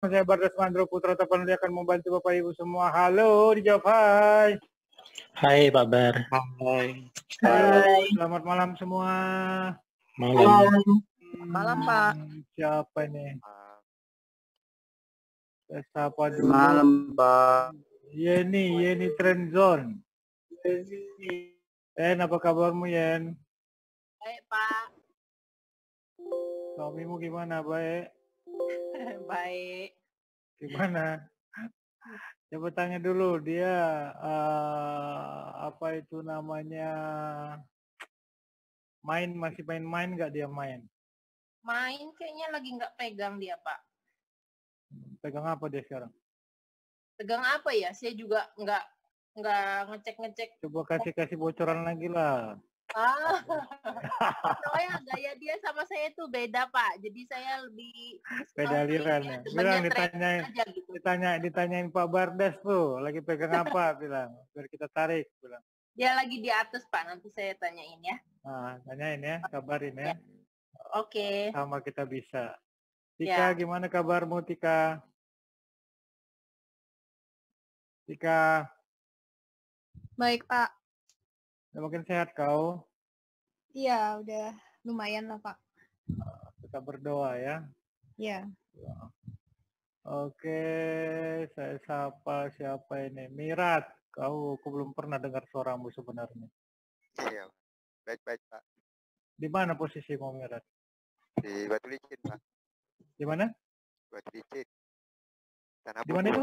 Saya Bardas Mandro Putra Tapanuli akan membantu Bapak Ibu semua. Halo, dijawab hai. Hai Pak Bar. Hai. Halo, selamat malam semua. Malam. Malam, Pak. Siapa ini? Saya sapa dulu. Malam, Pak. Yeni Trenzon. Apa kabarmu, Yen? Baik, Pak. Suamimu gimana, baik? Baik. Gimana? Coba tanya dulu dia apa itu namanya masih main nggak dia main? Main kayaknya lagi nggak pegang dia, Pak. Pegang apa dia sekarang? Pegang apa ya? Saya juga nggak ngecek. Coba kasih bocoran lagi lah. Soalnya gaya dia sama saya tuh beda, Pak. Jadi saya lebih beda aliran ya. Bilang ditanyain Pak Bardas tuh lagi pegang apa bilang biar kita tarik bilang. Dia lagi di atas, Pak. Nanti saya tanyain ya. Nah, tanyain ya, kabarin ya. Oke. Sama kita bisa. Tika, gimana kabarmu Tika? Tika. Baik, Pak. Udah makin sehat kau? Iya, udah lumayan lah, Pak. Kita berdoa ya. Iya. Oke, saya sapa siapa ini? Mirat. Aku belum pernah dengar suaramu sebenarnya. Iya, baik-baik, Pak. Di mana posisimu, Mirat? Di Batu Licin, Pak. Di mana? Batu Licin. Di mana itu?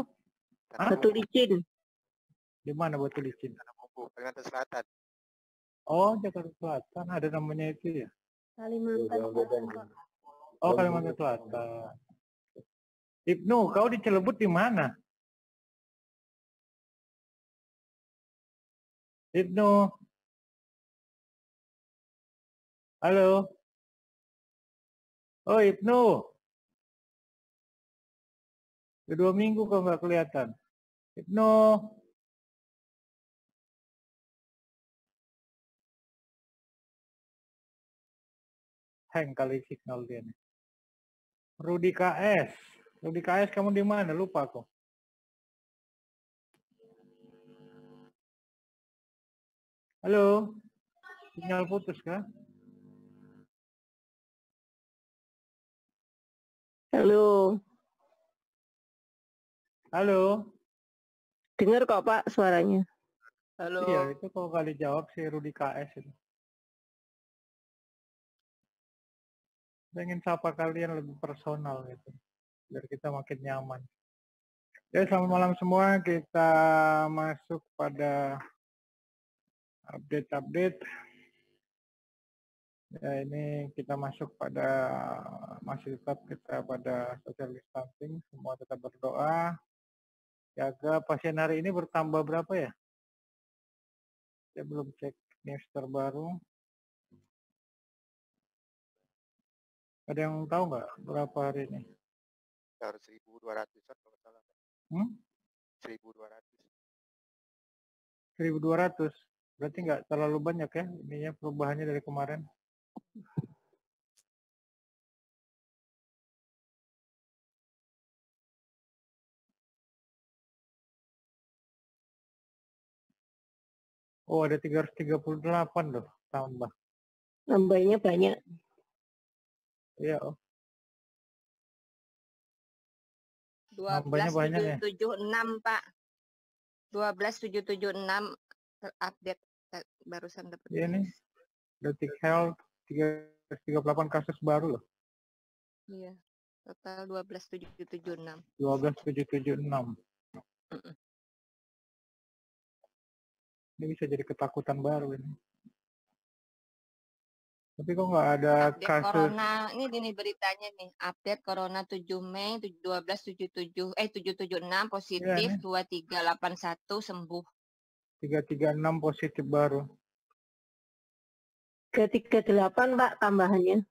Batu Licin. Di mana Batu Licin? Tanah Bumbu, Kalimantan Selatan. Oh, Jakarta Selatan. Ada namanya itu ya? Kalimantan Selatan. Oh, Kalimantan Selatan. Ibnu, kau di Cilebut di mana? Ibnu. Halo. Oh, Ibnu. Udah 2 minggu kau nggak kelihatan. Ibnu. Hang kali signal dia nih. Rudi KS. Rudi KS kamu di mana? Lupa aku. Halo. Sinyal putus kah? Halo. Halo. Dengar kok, Pak, suaranya. Halo. Iya, itu kok kali jawab si Rudi KS itu. Saya ingin sapa kalian lebih personal gitu. Biar kita makin nyaman. Ya, selamat malam semua. Kita masuk pada update. Ya, ini kita masuk pada masih tetap kita pada social distancing. Semua tetap berdoa. Jaga pasien hari ini bertambah berapa ya? Saya belum cek news terbaru. Ada yang tahu nggak berapa hari ini? Harus 1.200-an kalau salah. 1.200. 1.200. Berarti nggak terlalu banyak ya ininya perubahannya dari kemarin. Oh, ada 338 loh tambah. Nambahnya banyak. Iya, oh. 12.776, Pak. 12.776 terupdate barusan dapat. Iya nih. Detik Health 338 kasus baru loh. Iya. Total 12.776. 12.776. Ini bisa jadi ketakutan baru ini. Tapi kok nggak ada update kasus corona ini gini beritanya nih, update corona 7 Mei 776 positif, ya, 2381 sembuh. 336 positif baru. 338, Pak, tambahannya.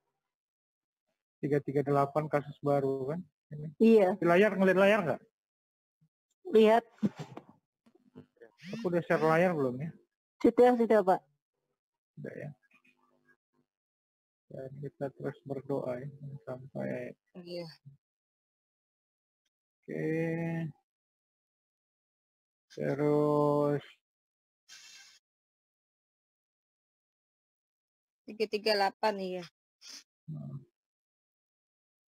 338 kasus baru kan? Ini. Iya. Di layar, ngeliat layar nggak? Lihat. Aku udah share layar belum ya? Sudah, Pak. Sudah ya. Dan kita terus berdoa ya sampai Oke. Terus 338 iya.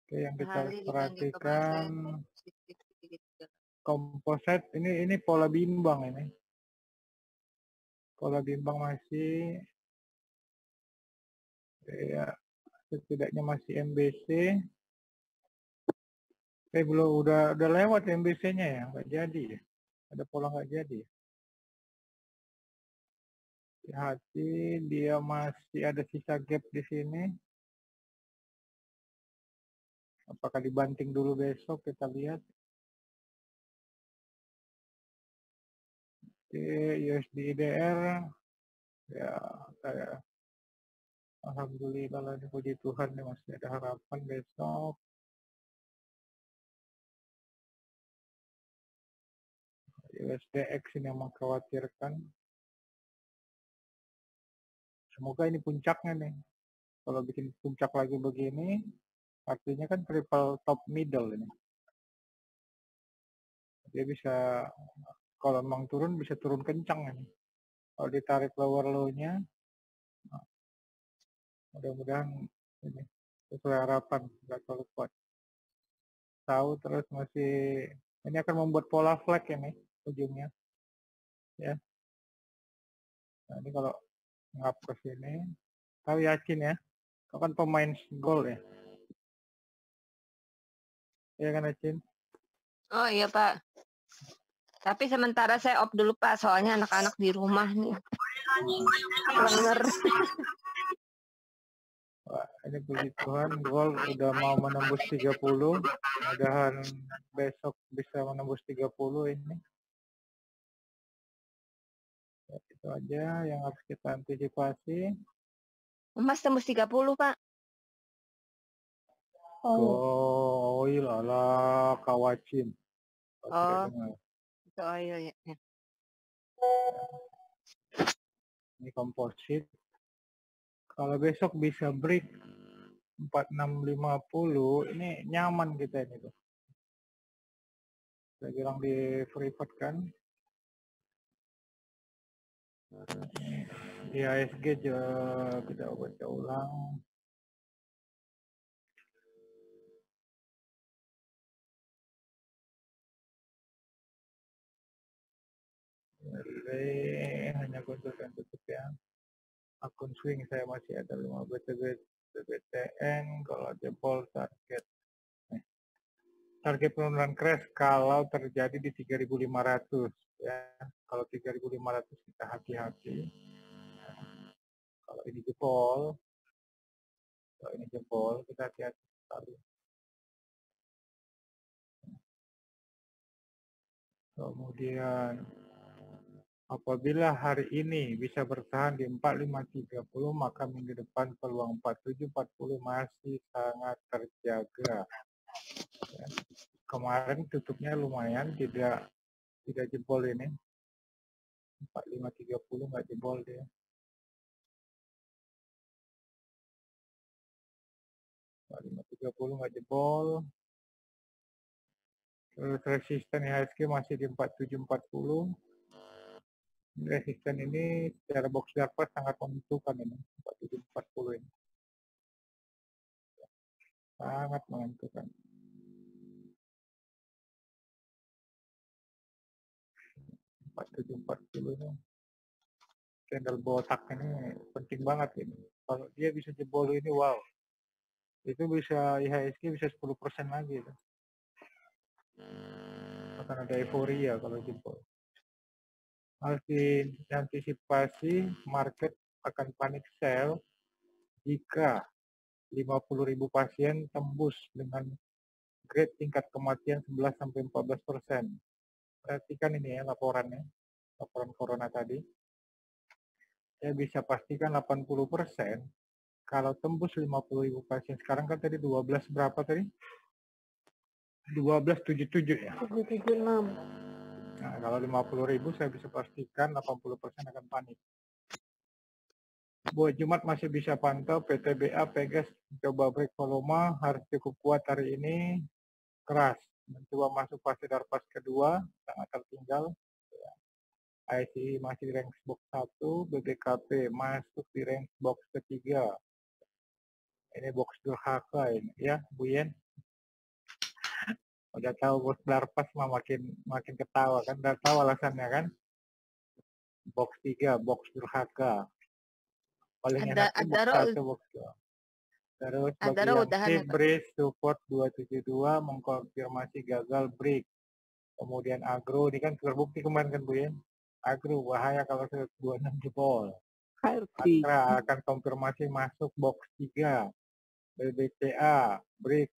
Oke, yang kita harus Hari dibanding perhatikan kemarin positif 338. komposit ini pola bimbang ini. Pola bimbang masih ya setidaknya masih MBC. Belum udah lewat MBC-nya ya, nggak jadi ya. Ada pola nggak jadi. Hati dia masih ada sisa gap di sini. Apakah dibanting dulu besok kita lihat. Oke, USD IDR ya saya alhamdulillah lah, puji Tuhan nih masih ada harapan besok. USDX ini yang mengkhawatirkan. Semoga ini puncaknya nih. Kalau bikin puncak lagi begini, artinya kan triple top middle ini. Dia bisa, kalau memang turun bisa turun kencang ini. Kalau ditarik lower low-nya, mudah-mudahan ini sesuai harapan, nggak terlalu kuat. Tahu terus masih, ini akan membuat pola flag ini ujungnya. Ya. Nah, ini kalau ngap ke sini, tahu yakin ya, kau kan pemain gol ya. Iya kan Acin? Oh iya Pak. Tapi sementara saya off dulu Pak, soalnya anak-anak di rumah nih. Bener. Wah, ini puji Tuhan, gol udah mau menembus 30. Mudah-mudahan besok bisa menembus 30 ini. Ya, itu aja yang harus kita antisipasi. Emas tembus 30 Pak. Oh lala kawacin. Oh, itu oil ya. Ini komposit. Kalau besok bisa break 4650, ini nyaman kita ini tuh. Saya bilang di Freeport kan. Di ASG juga kita baca ulang. Hanya konsultan tutup ya. Akun swing saya masih ada 5 BTN. Kalau jebol target. Target penurunan crash kalau terjadi di 3.500 ya. Kalau 3.500 kita hati-hati. Kalau ini jebol, kita hati-hati sekali. Kemudian apabila hari ini bisa bertahan di 4530, maka minggu depan peluang 4740 masih sangat terjaga. Ya. Kemarin tutupnya lumayan, tidak jebol ini. 4530 nggak jebol dia. 4530 nggak jebol. Terus resisten IHSG masih di 4740. Resisten ini secara box Darpa sangat menentukan ini 4740 ini. Sangat menentukan. ini candle botak ini penting banget ini. Kalau dia bisa jebol ini, wow, itu bisa IHSG bisa 10% lagi itu. Akan ada euforia kalau jebol. Harus diantisipasi market akan panic sell jika 50.000 pasien tembus dengan grade tingkat kematian 11-14%. Perhatikan ini ya laporannya, laporan corona tadi. Saya bisa pastikan 80% kalau tembus 50.000 pasien. Sekarang kan tadi 12 berapa tadi? 1277 ya? 776. Nah, kalau 50.000 saya bisa pastikan 80% akan panik. Buat Jumat masih bisa pantau PTBA, Pegas coba break volume, harus cukup kuat hari ini, keras mencoba masuk fase Darpas kedua, sangat tertinggal. ICI masih di range box 1, BBKP masuk di range box ketiga. Ini box durhaka ini ya, Bu Yen. Udah tahu box Darpas mah makin ketawa kan, udah tahu alasannya kan. Box 3, box durhaka. Paling enak box 1, box 2. Terus bagi yang sip breeze support 272 mengkonfirmasi gagal break. Kemudian agro ini kan terbukti kemarin kan Bu Yen. Agro bahaya kalau 26 jebol. Atra akan konfirmasi masuk box 3. BBCA break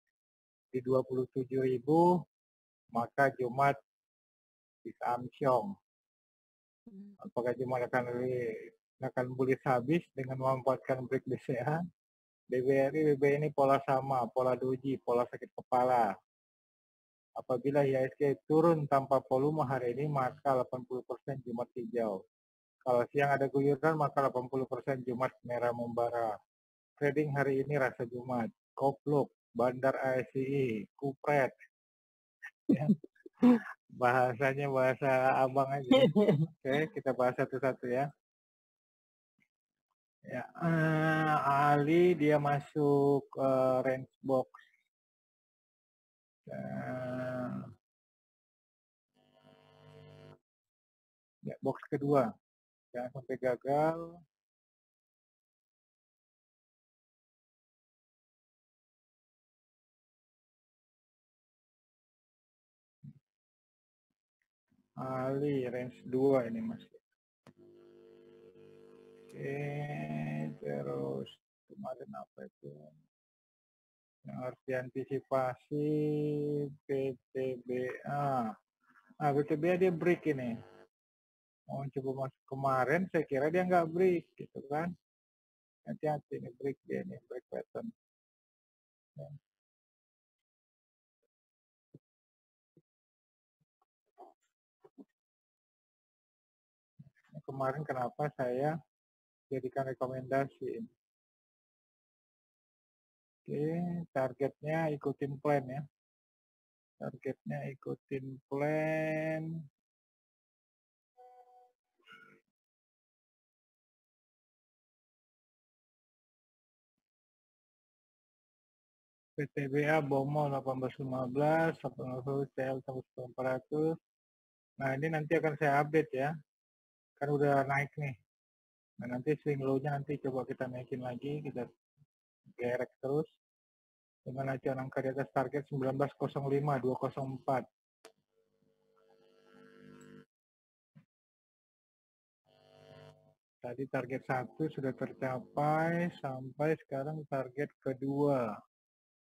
di 27.000, maka Jumat bisa amsyong. Apakah Jumat akan bullish habis dengan memanfaatkan break BCA? BBRI, BBNI pola sama, pola doji, pola sakit kepala. Apabila IHSG turun tanpa volume hari ini, maka 80% Jumat hijau. Kalau siang ada guyuran, maka 80% Jumat merah membara. Trading hari ini rasa Jumat. Kopluk, Bandar ASI, Kupret. Ya. Bahasanya bahasa abang aja. Oke, kita bahas satu-satu ya. Ya, Ali dia masuk range box. Ya, box kedua. Jangan sampai gagal. Ali range 2 ini Mas. Oke, terus kemarin apa itu? Yang harus diantisipasi PTBA. Nah, PTBA dia break ini. Mau coba masuk kemarin, saya kira dia nggak break, gitu kan? Hati-hati ini break dia nih, break pattern. Ya. Kemarin kenapa saya jadikan rekomendasi? Oke, targetnya ikutin plan ya. Targetnya ikutin plan. PTBA BOMO 1815, 18 CL 1400. Nah ini nanti akan saya update ya. Kan udah naik nih. Nah nanti swing low-nya nanti coba kita naikin lagi, kita gerek terus. Dengan acuan angka di atas target 1905, 204. Tadi target 1 sudah tercapai, sampai sekarang target kedua.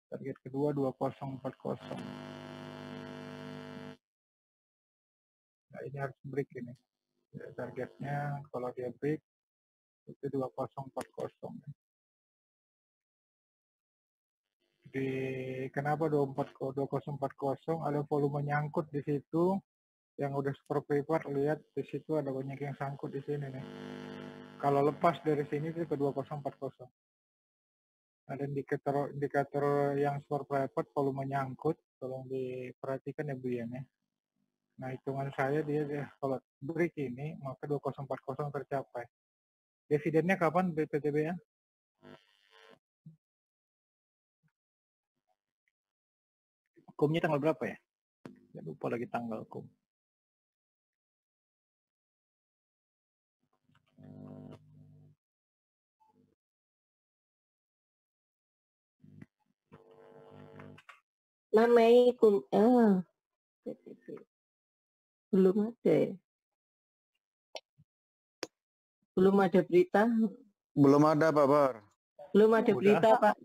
Target kedua 2040. Nah ini harus break ini. Ya, targetnya kalau dia break itu 2040. Di kenapa 2040 ada volume nyangkut di situ yang udah super paper, lihat di situ ada banyak yang sangkut di sini nih. Kalau lepas dari sini itu ke 2040. Ada indikator yang super private volume nyangkut, tolong diperhatikan ya Bu ya. Nah hitungan saya dia kalau break ini maka 2040 tercapai. Dividennya kapan BPTB ya? Hukumnya tanggal berapa ya? Ya lupa lagi tanggal hukum. Mei belum ada ya? Belum ada berita. Belum ada Pak Bar. Belum ada berita Pak.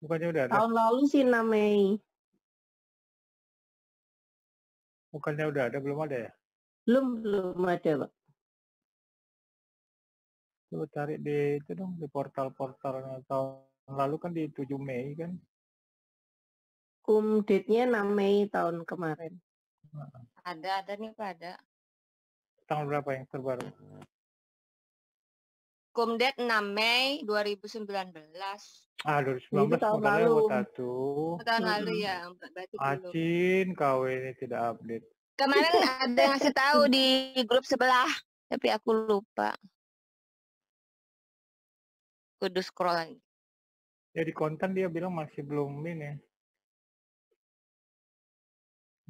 Bukannya udah ada? Tahun lalu sih 6 Mei. Bukannya udah ada, belum ada ya? Belum ada Pak. Coba cari di itu dong, di portal-portal tahun lalu kan di 7 Mei kan? Kum date-nya 6 Mei tahun kemarin. Ada nih Pak, ada. Tanggal berapa yang terbaru? Kumdet 6 Mei 2019. Ah, 2019 Itu tahun modalnya lalu. buat satu. Tahun lalu ya, berarti belum. Acin, kau ini tidak update. Kemarin ada yang ngasih tahu di grup sebelah, tapi aku lupa. Kudu scroll lagi. Ya di konten dia bilang masih belum ini.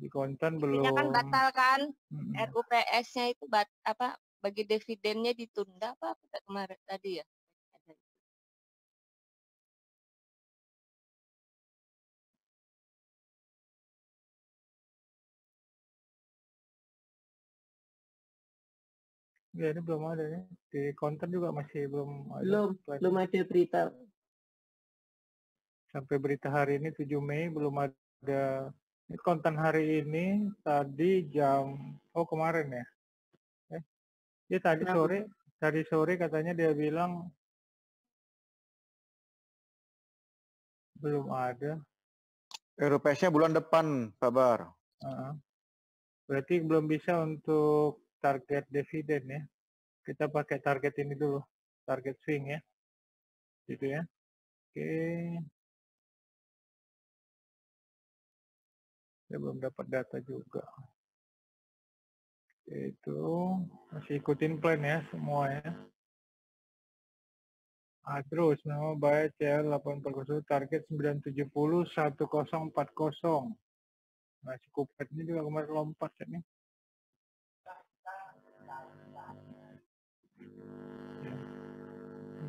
Di konten belum. Intinya kan batal kan, RUPS-nya itu bagi dividennya ditunda apa kemarin tadi ya? Ya ini belum ada ya. Di konten juga masih belum ada. Belum ada berita. Sampai berita hari ini 7 Mei belum ada. Ini konten hari ini tadi kemarin ya. Dia tadi sore katanya dia bilang belum ada. RUPS-nya bulan depan, Pak Bar. Berarti belum bisa untuk target dividen ya. Kita pakai target ini dulu, target swing ya. Gitu ya. Oke. Saya belum dapat data juga. Itu masih ikutin plan ya semua ya. Terus nama buy CL 840 target 970 1040. Nah, cukup ini juga kemarin lompat ini.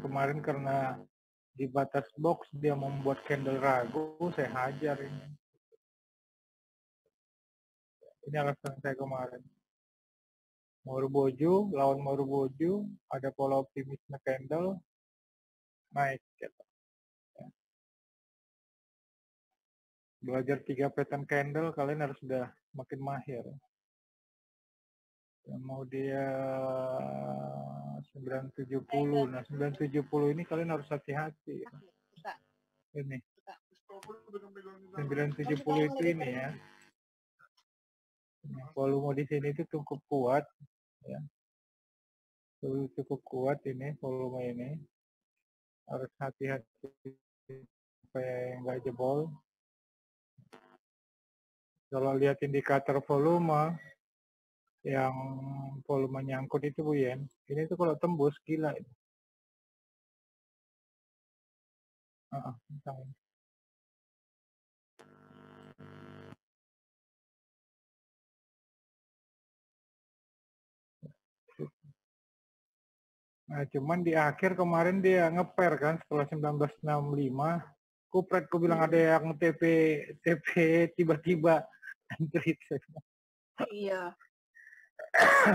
Kemarin karena di batas box dia membuat candle ragu, saya hajar ini. Ini alasan saya kemarin. Maruboju lawan Maruboju ada pola optimisme candle naik gitu. Ya. Belajar 3 pattern candle kalian harus sudah makin mahir. Yang mau dia 970. Nah, 970 ini kalian harus hati-hati. Ini 970 itu ini ya. Volume di sini itu cukup kuat ya. Cukup kuat ini volume ini. Harus hati-hati supaya nggak jebol. Kalau lihat indikator volume yang volume nyangkut itu Bu Yen, ini tuh kalau tembus gila itu. Nah, cuman di akhir kemarin dia ngeper kan setelah 1965. Kupretku bilang ada yang TP tiba-tiba antrit. Iya.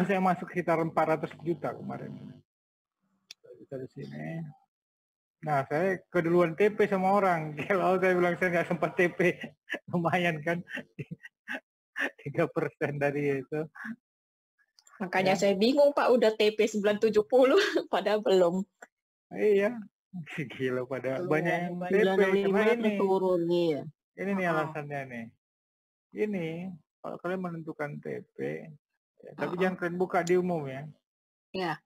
Saya masuk sekitar 400 juta kemarin. Dari sini. Nah, saya keduluan TP sama orang. Kalau saya bilang saya nggak sempat TP, lumayan kan. 3% dari itu. Makanya saya bingung Pak, udah TP 970 padahal belum. Iya, gila pada banyak yang TP. Cuma ini turun nih ya. Ini nih alasannya nih. Ini kalau kalian menentukan TP, ya, tapi jangan kalian buka di umum ya. Ya.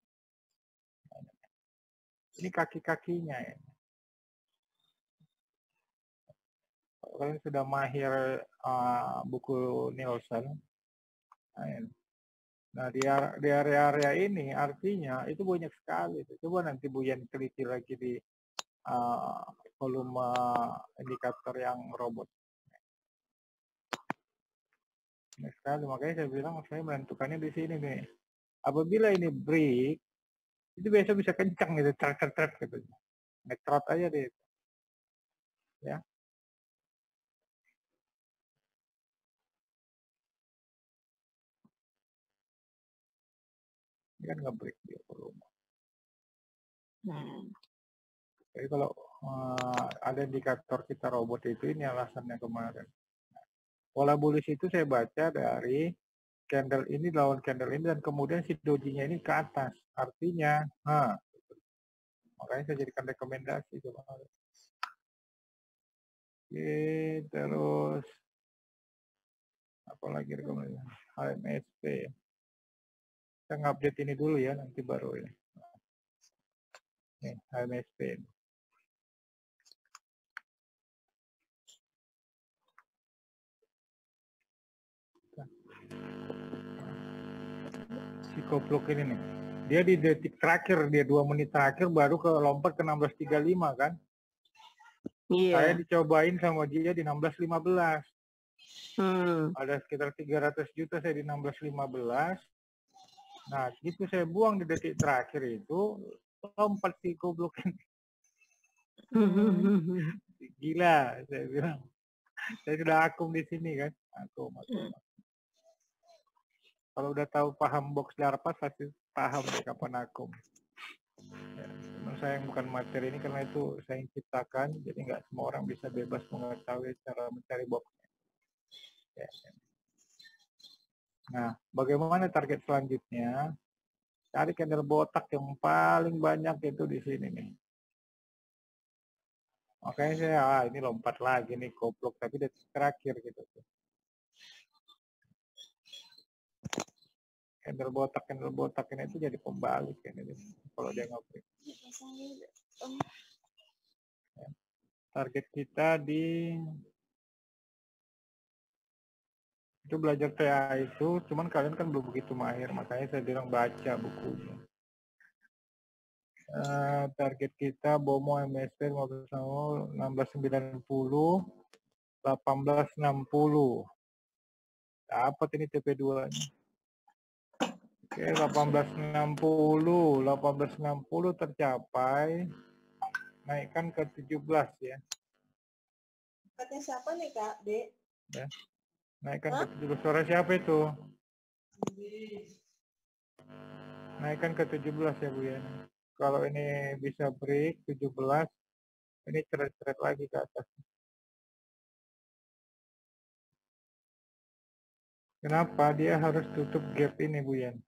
Ini kaki-kakinya ya. Kalau kalian sudah mahir buku Nielsen, nah di area-area ini artinya itu banyak sekali. Coba nanti Bu Yen teliti lagi di volume indikator yang robot. Nah, sekali makanya saya bilang saya menentukannya di sini nih. Apabila ini break, itu biasa bisa kencang gitu, trot gitu. Ngetrot aja deh. Ya. Ini kan nge-break dia volume. Jadi kalau ada indikator kita robot itu ini alasannya kemarin. Pola bullish itu saya baca dari candle ini lawan candle ini dan kemudian si dojinya ini ke atas. Artinya, makanya saya jadikan rekomendasi kemarin. Oke, terus apalagi rekomendasi HMSP. Kita ngupdate ini dulu ya, nanti baru ya. Nih, HMSP. Si Kopluk ini nih. Dia di detik terakhir, dia 2 menit terakhir baru ke lompat ke 16.35 kan. Saya Iya. dicobain sama dia di 16.15. Hmm. Ada sekitar 300 juta saya di 16.15. Nah, gitu saya buang di detik terakhir itu, lompat si Kopluk ini. Gila, saya bilang. Saya sudah akum di sini kan. Akum. Kalau udah tahu paham box Darpas pasti paham deh kapan akum. Ya, menurut saya yang bukan materi ini karena itu saya yang ciptakan, jadi nggak semua orang bisa bebas mengetahui cara mencari boxnya. Ya. Nah, bagaimana target selanjutnya? Cari candle botak yang paling banyak itu di sini nih. Makanya saya, ini lompat lagi nih Kopluk, tapi detik terakhir gitu. Candle botak ini itu jadi pembalik kan ini kalau dia nge-break. Ya. Target kita di itu belajar TA itu, cuman kalian kan belum begitu mahir, makanya saya bilang baca bukunya. Target kita BOMO MSP 1690 1860. Dapat ini TP2 nya. Oke, 1860 tercapai, naikkan ke 17 ya. Katanya siapa nih Kak, Dek? Ya. Naikkan ke 17. Suara siapa itu? Naikkan ke 17 ya Bu ya. Kalau ini bisa break 17, ini ceret-ceret lagi ke atas. Kenapa dia harus tutup gap ini Bu Yan?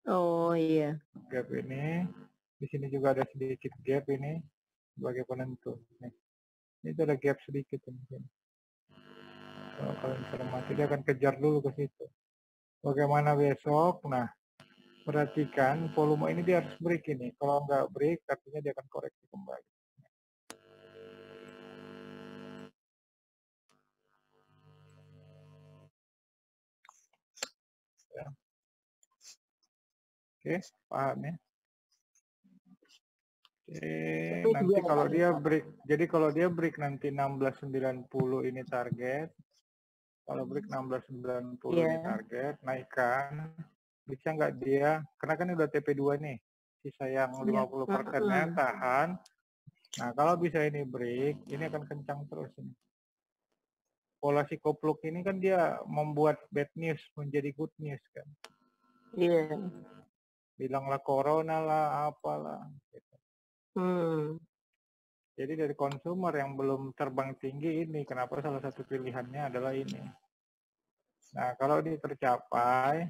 Oh iya. Gap ini, di sini juga ada sedikit gap ini sebagai penentu. Ini ada gap sedikit mungkin. Kalau kalian cermati dia akan kejar dulu ke situ. Bagaimana besok? Nah, perhatikan volume ini dia harus break ini. Kalau nggak break, artinya dia akan koreksi kembali. Ya. Oke, paham ya? Nanti kalau dia break, jadi kalau dia break nanti 1690 ini target. Kalau break 1690 ini target, naikkan. Bisa nggak dia, karena kan udah TP2 nih, sisa yang 50%-nya tahan. Nah, kalau bisa ini break, ini akan kencang terus ini. Pola si Kopluk ini kan dia membuat bad news menjadi good news kan. Iya. Bilanglah corona lah, apalah. Gitu. Jadi dari konsumer yang belum terbang tinggi ini, kenapa salah satu pilihannya adalah ini. Nah, kalau ini tercapai,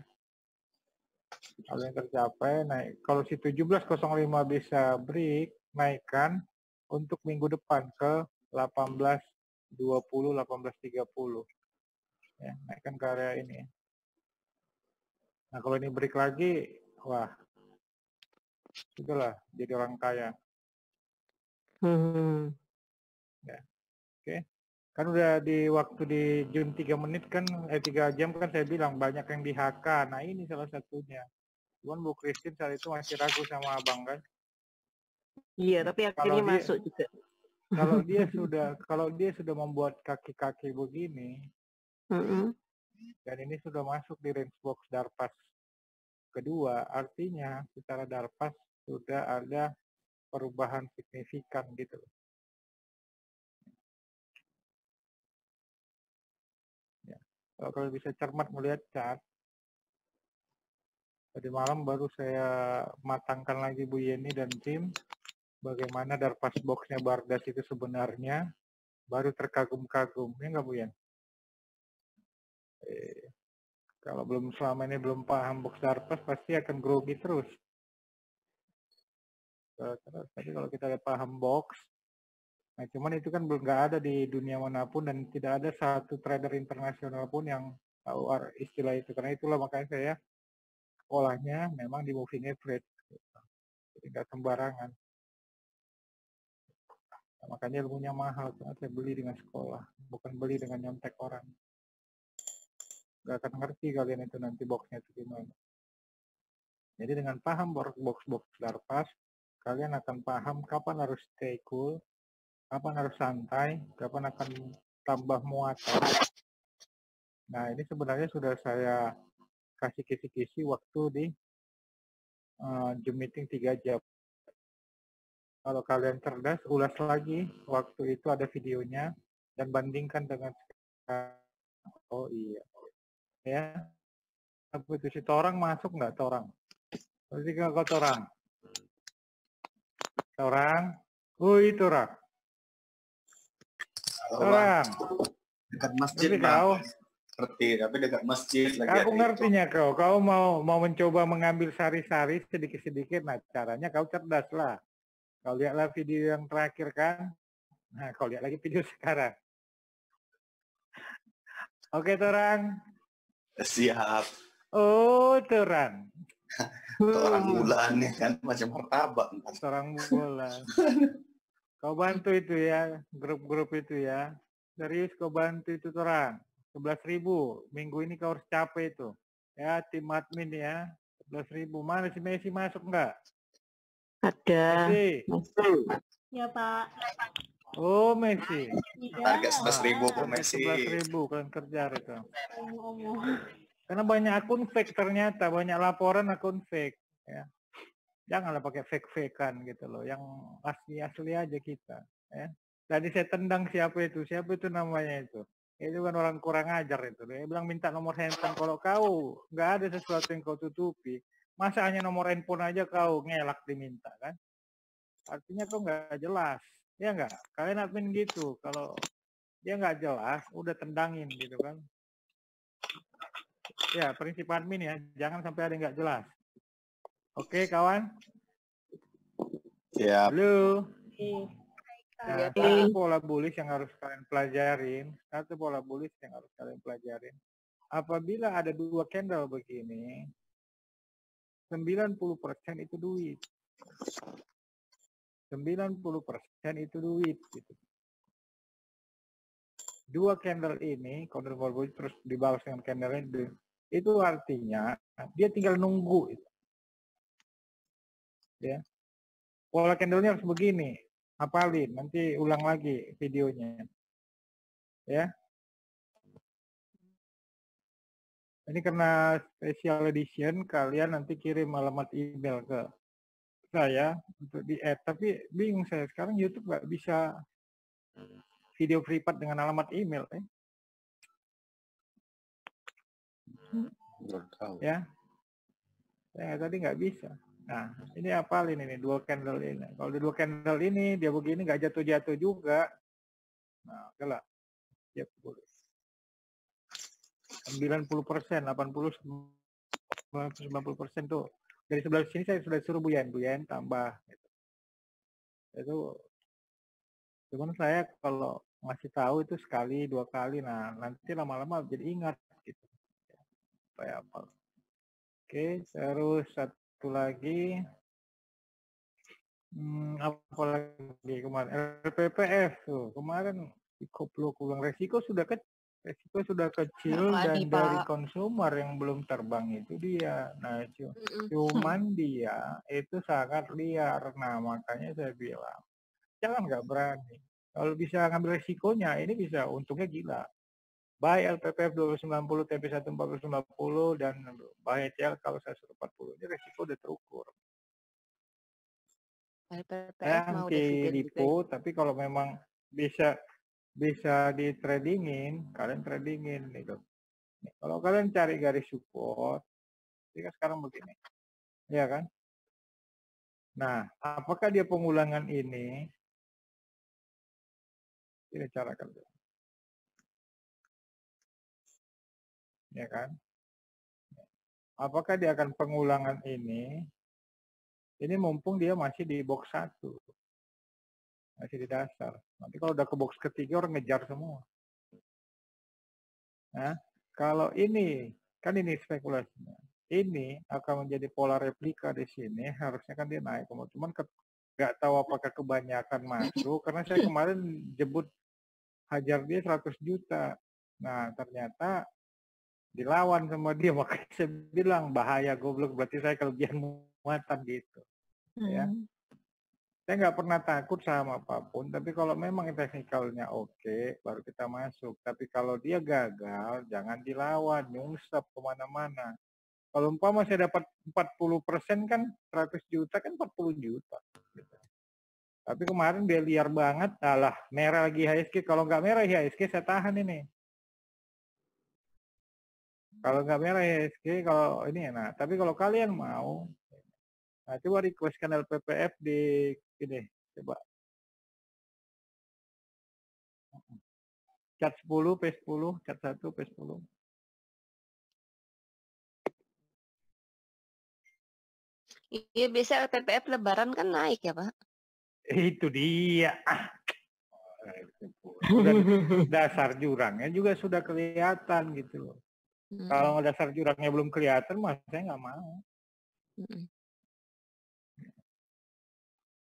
naik. Kalau si 17.05 bisa break, naikkan untuk minggu depan ke 18.20, 18.30. Ya, naikkan ke area ini. Nah, kalau ini break lagi, wah, sudahlah jadi orang kaya. Ya, oke. Kan udah di waktu di Jun 3 menit kan, 3 jam kan saya bilang banyak yang di HK. Nah, ini salah satunya. Cuman Bu Christine saat itu masih ragu sama abang kan. Iya, tapi akhirnya masuk juga. Kalau dia sudah membuat kaki-kaki begini, dan ini sudah masuk di range box Darpas kedua, artinya secara Darpas sudah ada perubahan signifikan gitu. Ya. Kalau bisa cermat melihat chart, tadi malam baru saya matangkan lagi Bu Yeni dan tim, bagaimana Darpas boxnya Bardas itu sebenarnya, baru terkagum-kagum, ya nggak Bu Yen? Kalau belum selama ini belum paham box Darpas pasti akan grogi terus. Tapi kalau kita paham box, nah cuman itu kan belum nggak ada di dunia manapun dan tidak ada satu trader internasional pun yang tahu istilah itu. Karena itulah makanya saya sekolahnya memang di moving average. Jadi nggak sembarangan. Nah, makanya ilmunya mahal. Saya beli dengan sekolah, bukan beli dengan nyontek orang. Nggak akan ngerti kalian itu nanti boxnya itu gimana. Jadi dengan paham box Darpas, kalian akan paham kapan harus stay cool, kapan harus santai, kapan akan tambah muatan. Nah, ini sebenarnya sudah saya kasih kisi-kisi waktu di Zoom meeting 3 jam. Kalau kalian cerdas, ulas lagi. Waktu itu ada videonya dan bandingkan dengan sekarang. Oh iya. Ya. Apa itu si Torang masuk nggak Torang? Berarti nggak Torang? Torang? Torang. Torang. Dekat masjid, Ngerti Bang. kau? Ngerti, tapi dekat masjid lagi. Aku ngertinya kau. Kau mau mencoba mengambil sari-sari sedikit-sedikit. Nah, caranya kau cerdas lah. Kau lihatlah video yang terakhir kan. Nah, kau lihat lagi video sekarang. Oke, Torang. Siap. Oh, Torang. Orang bulan ya kan, macam martabak. Torang bulan. Kau bantu itu ya, grup-grup itu ya. Serius kau bantu itu Torang. 11.000. Minggu ini kau harus capek itu. Ya, tim admin ya. 11.000. Mana si Messi masuk enggak? Ada. Messi. Ya, Pak. Oh, Messi. Target 11.000 ke Messi. 11.000 kalian kejar itu. Karena banyak akun fake ternyata, banyak laporan akun fake. Ya. Janganlah pakai fake-fakean gitu loh. Yang asli-asli aja kita. Ya. Tadi saya tendang siapa itu namanya itu. Itu kan orang kurang ajar itu. Dia bilang minta nomor handphone. Kalau kau nggak ada sesuatu yang kau tutupi, masa hanya nomor handphone aja kau ngelak diminta kan? Artinya kau nggak jelas. Ya nggak? Kalian admin gitu. Kalau dia nggak jelas, udah tendangin gitu kan. Ya, prinsip admin ya. Jangan sampai ada yang nggak jelas. Oke, kawan? Siap. Halo? Iya, Nah, satu pola bullish yang harus kalian pelajarin. Apabila ada 2 candle begini, 90% itu duit. 90% itu duit. Gitu. 2 candle ini, counter bullish terus dibalas dengan candle ini, itu artinya dia tinggal nunggu. Gitu. Ya. Pola candlenya harus begini. Hafalin, nanti ulang lagi videonya. Ya. Ini karena special edition, kalian nanti kirim alamat email ke saya untuk di-add. Tapi bingung saya, sekarang YouTube nggak bisa video privat dengan alamat email. Ya. Tadi nggak bisa. Nah, ini hafalin ini 2 candle ini. Kalau di 2 candle ini dia begini nggak jatuh-jatuh juga. Nah, oke lah. Ya, boleh. 90%, 80, 90% tuh. Dari sebelah sini saya sudah suruh buyen tambah. Gitu. Itu, cuman saya kalau ngasih tahu itu sekali, 2 kali. Nah, nanti lama-lama jadi ingat. Gitu. Supaya apa. Oke, terus satu lagi. Apa lagi kemarin? LPPF tuh. Kemarin dikoplok ulang resiko sudah kecil dan dari konsumer yang belum terbang itu dia. Nah, cuman dia itu sangat liar. Nah, makanya saya bilang jangan nggak berani. Kalau bisa ngambil resikonya, ini bisa untungnya gila. Buy LPPF 1290, TP1 1490 dan buy HL kalau saya suruh 40. Ini resiko udah terukur. Saya anti repo, tapi kalau memang bisa di tradingin, kalian tradingin gitu. Kalau kalian cari garis support, jadi sekarang begini, ya kan? Nah, apakah dia pengulangan ini? Ini cara kerja, ya kan? Apakah dia akan pengulangan ini? Ini mumpung dia masih di box 1. Masih di dasar. Nanti kalau udah ke box ketiga orang ngejar semua. Nah, kalau ini, kan ini spekulasinya. ini akan menjadi pola replika di sini, harusnya kan dia naik. Cuman nggak tahu apakah kebanyakan masuk, karena saya kemarin jebut hajar dia 100 juta. Nah, ternyata dilawan sama dia, makanya saya bilang bahaya goblok, berarti saya kelebihan muatan gitu. Ya. Saya nggak pernah takut sama apapun, tapi kalau memang teknikalnya oke, baru kita masuk. Tapi kalau dia gagal, jangan dilawan, nyungsep kemana-mana. Kalau umpama saya dapat 40% kan 100 juta kan 40 juta. Gitu. Tapi kemarin dia liar banget, alah merah lagi IHSG. Kalau nggak merah IHSG saya tahan ini. Kalau nggak merah IHSG, kalau ini enak. Tapi kalau kalian mau, nah coba requestkan LPPF di ini, coba. Cat 10, P10, cat 1, P10. Iya, biasa LPPF lebaran kan naik ya, Pak? Itu dia. Udah dasar jurangnya juga sudah kelihatan gitu loh. Kalau dasar jurangnya belum kelihatan, mas saya nggak mau.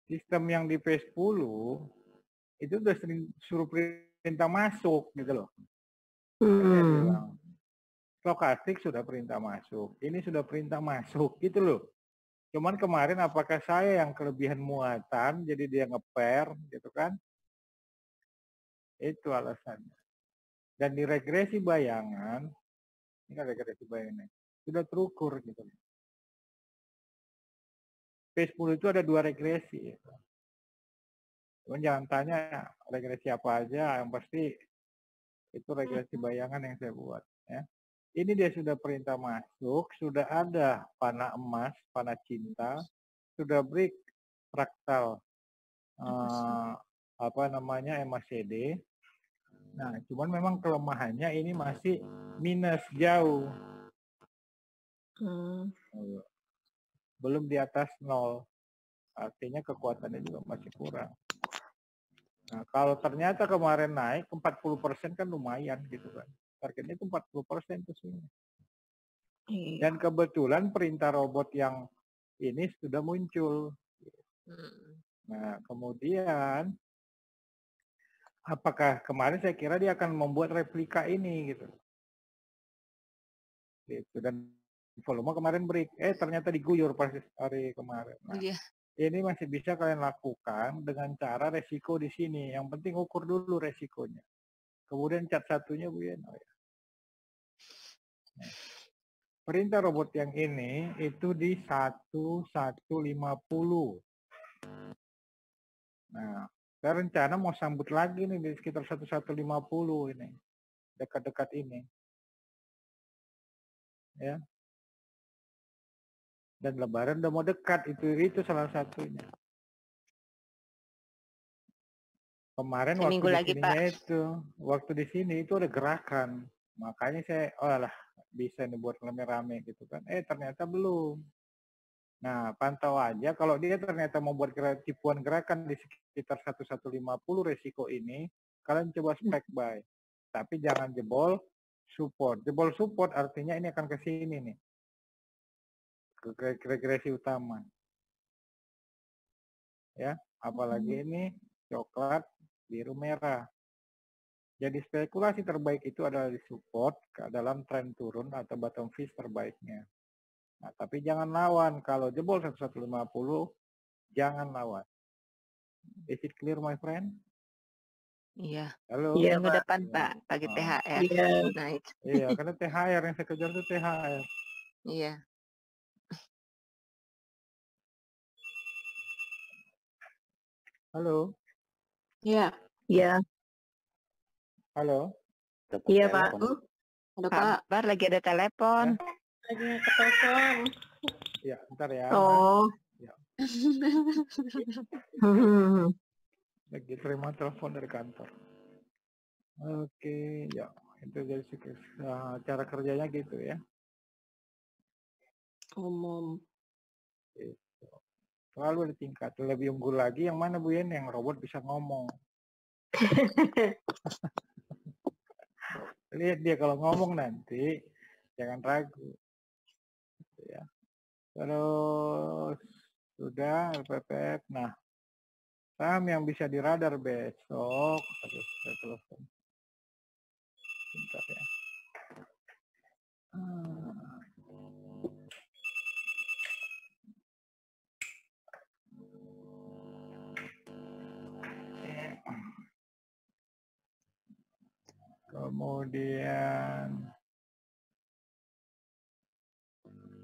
Sistem yang di P10 itu udah sering suruh perintah masuk gitu loh. Stokastik sudah perintah masuk, ini sudah perintah masuk gitu loh. Cuman kemarin apakah saya yang kelebihan muatan jadi dia ngeper gitu kan? Itu alasannya. Dan di regresi bayangan, ini kan regresi bayangan, sudah terukur gitu. P10 itu ada 2 regresi. Cuman jangan tanya regresi apa aja, yang pasti itu regresi bayangan yang saya buat. Ya. Ini dia sudah perintah masuk, sudah ada panah emas, panah cinta, sudah break fraktal apa namanya MACD. Nah, cuman memang kelemahannya ini masih minus jauh. Belum di atas 0. Artinya kekuatannya juga masih kurang. Nah, kalau ternyata kemarin naik 40% kan lumayan gitu kan. Targetnya itu 40% ke sini. Dan kebetulan perintah robot yang ini sudah muncul. Nah, kemudian apakah kemarin saya kira dia akan membuat replika ini gitu. Gitu. Dan volume kemarin break, ternyata diguyur pas hari kemarin. Nah, ini masih bisa kalian lakukan dengan cara resiko di sini. Yang penting ukur dulu resikonya. Kemudian cat satunya Bu Yen. Oh, ya. Nah, perintah robot yang ini itu di 1150. Nah, saya rencana mau sambut lagi nih di sekitar 1150 ini. Dekat-dekat ini. Ya. Dan lebaran udah mau dekat, itu salah satunya. Kemarin waktu di sininya itu, waktu di sini itu ada gerakan. Makanya saya, bisa nih buat rame-rame gitu kan. Ternyata belum. Nah, pantau aja kalau dia ternyata mau buat tipuan gerakan di sekitar 1150 resiko ini, kalian coba spek buy. Tapi jangan jebol support. Jebol support artinya ini akan ke sini nih. Ke regresi utama. Ya, apalagi ini coklat, biru, merah. Jadi spekulasi terbaik itu adalah di support dalam tren turun atau bottom fish terbaiknya. Nah, tapi jangan lawan. Kalau jebol 1150, jangan lawan. Is it clear, my friend? Iya. Halo? Iya, minggu depan, Pak. Pagi THR. Iya. Iya, karena THR yang saya kejar itu THR. Iya. Halo? Iya. Iya. Halo? Iya, Pak. Halo, Pak. Bar lagi ada telepon. Lagi ke telepon. Ya, bentar ya. Oh. Ya. Lagi terima telepon dari kantor. Oke, ya. Itu jadi cara kerjanya gitu ya. Umum. Gitu. Selalu ada tingkat. Lebih unggul lagi yang mana Bu Yen? Yang robot bisa ngomong. Lihat dia kalau ngomong nanti, jangan ragu. Terus sudah LPPF. Nah, saham yang bisa diradar besok. Terus saya telepon. Bentar ya. Kemudian,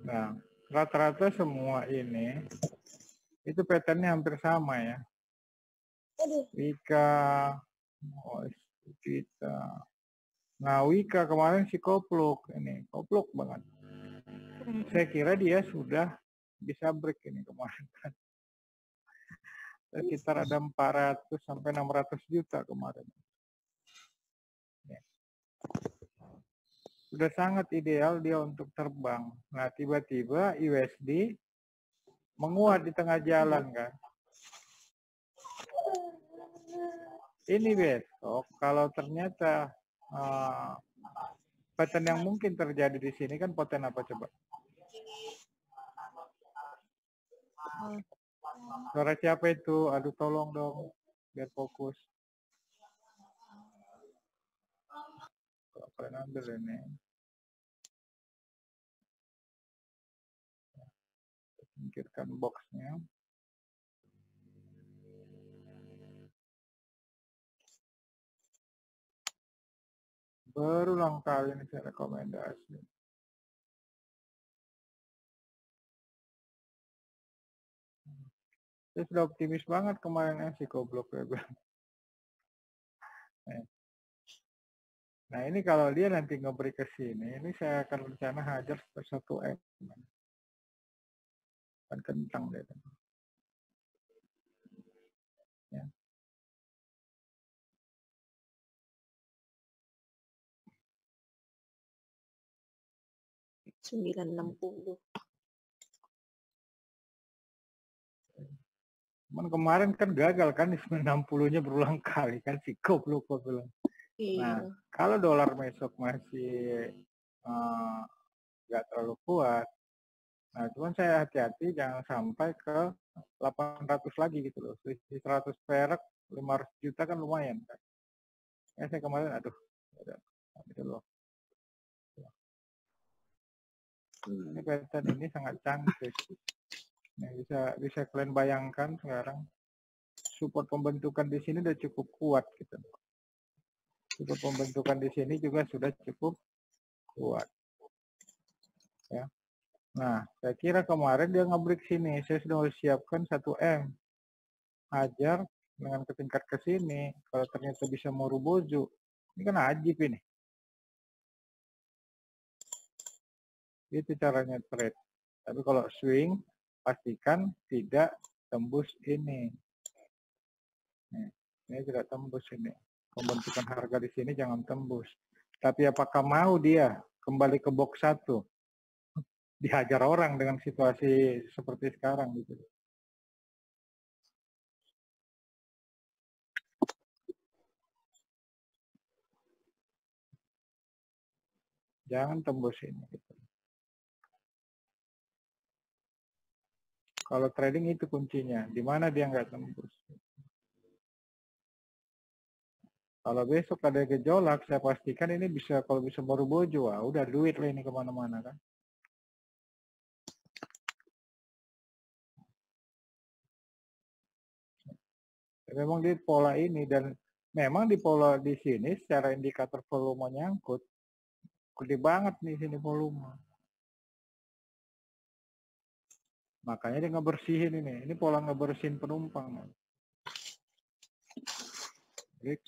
nah, rata-rata semua ini itu patternnya hampir sama ya. Wika, kita. Nah, Wika kemarin si kopluk ini, kopluk banget. Saya kira dia sudah bisa break ini kemarin kan. Sekitar ada 400 sampai 600 juta kemarin. Ya. Sudah sangat ideal dia untuk terbang. Nah, tiba-tiba USD menguat di tengah jalan kan. Ini besok kalau ternyata pattern yang mungkin terjadi di sini kan pattern apa coba? Suara siapa itu? Aduh tolong dong biar fokus. Kalian ambil ini. Singkirkan boxnya. Berulang kali ini saya rekomendasi. Saya sudah optimis banget kemarin si goblok ya. Nah ini kalau dia nanti ngeberi ke sini, ini saya akan rencana hajar 1M. Kan kencang deh. Ya. $9.60. Cuman kemarin kan gagal kan di 960-nya berulang kali kan si goblok kok bilang. Nah, kalau dolar besok masih nggak terlalu kuat, nah cuman saya hati-hati jangan sampai ke 800 lagi gitu loh. Selisih 100 perak, 500 juta kan lumayan kan. Saya kemarin aduh, gitu loh. Ini pattern ini sangat cantik. Nah, bisa kalian bayangkan sekarang support pembentukan di sini udah cukup kuat gitu. Support pembentukan di sini juga sudah cukup kuat. Ya. Nah, saya kira kemarin dia nge-break sini. Saya sudah siapkan 1M. Hajar dengan ke tingkat ke sini. Kalau ternyata bisa morubozu. Ini kan ajib ini. Itu caranya trade. Tapi kalau swing, pastikan tidak tembus ini. Nih, ini tidak tembus ini. Pembentukan harga di sini jangan tembus. Tapi apakah mau dia kembali ke box 1? Dihajar orang dengan situasi seperti sekarang gitu. Jangan tembus ini. Gitu. Kalau trading itu kuncinya. Di mana dia nggak tembus. Kalau besok ada gejolak, saya pastikan ini bisa, kalau bisa baru bojo, udah duit lah ini kemana-mana kan. Memang di pola ini dan memang di pola di sini secara indikator volume nyangkut, gede banget nih sini volume. Makanya dia ngebersihin ini pola ngebersihin penumpang.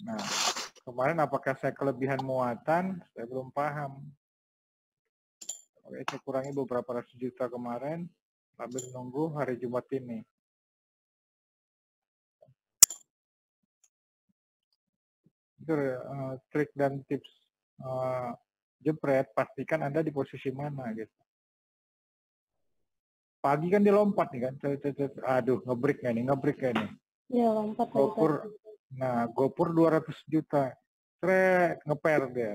Nah, kemarin apakah saya kelebihan muatan? Saya belum paham. Oke, saya kurangi beberapa ratus juta kemarin, sambil nunggu hari Jumat ini. Itu trik dan tips jepret, pastikan Anda di posisi mana gitu. Pagi kan dia lompat nih kan, aduh ngebreak nggak nih, Ya lompat. Gopur, nah Gopur 200 juta, trek ngeper dia.